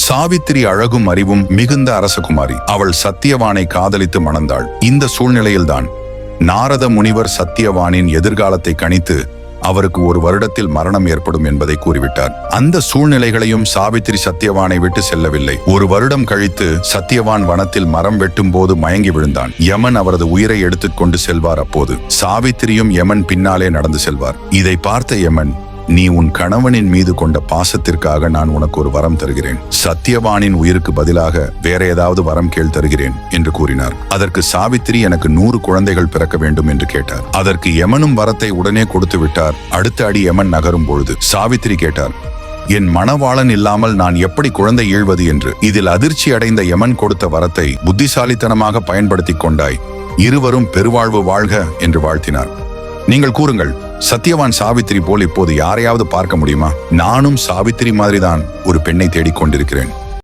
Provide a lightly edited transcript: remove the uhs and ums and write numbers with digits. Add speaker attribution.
Speaker 1: சாவித்திரி அழகும் அறிவும் மிகுந்த அரசகுமாரி. அவள் சத்தியவானை காதலித்து மணந்தாள். இந்த சூழ்நிலையில்தான் நாரத முனிவர் சத்தியவானின் எதிர்காலத்தை கணித்து அவருக்கு 1 வருடத்தில் மரணம் ஏற்படும் என்பதை கூறிவிட்டார். அந்த சூழ்நிலைகளையும் சாவித்திரி சத்தியவானை விட்டு செல்லவில்லை. 1 வருடம் கழித்து சத்தியவான் வனத்தில் மரம் வெட்டும் போது மயங்கி விழுந்தான். யமன் அவரது உயிரை எடுத்துக்கொண்டு செல்வார். அப்போது சாவித்திரியும் யமன் பின்னாலே நடந்து செல்வார். இதை பார்த்த யமன், நீ உன் கணவனின் மீது கொண்ட பாசத்திற்காக நான் உனக்கு ஒரு வரம் தருகிறேன். சத்தியவானின் உயிருக்கு பதிலாக வேற ஏதாவது வரம் கேள், தருகிறேன் என்று கூறினார். அதற்கு சாவித்திரி, எனக்கு 100 குழந்தைகள் பிறக்க வேண்டும் என்று கேட்டார். அதற்கு யமனும் வரத்தை உடனே கொடுத்து விட்டார். அடுத்த அடி யமன் நகரும் பொழுது சாவித்திரி கேட்டார், என் மணவாளன் இல்லாமல் நான் எப்படி குழந்தை ஈழ்வது என்று. இதில் அதிர்ச்சி அடைந்த யமன் கொடுத்த வரத்தை புத்திசாலித்தனமாக பயன்படுத்தி கொண்டாய். இருவரும் பெருவாழ்வு வாழ்க என்று வாழ்த்தினார். நீங்கள் கூறுங்கள், சத்தியவான் சாவித்திரி போல் இப்போது யாரையாவது பார்க்க முடியுமா? நானும் சாவித்திரி மாதிரிதான் ஒரு பெண்ணை தேடிக்கொண்டிருக்கிறேன்.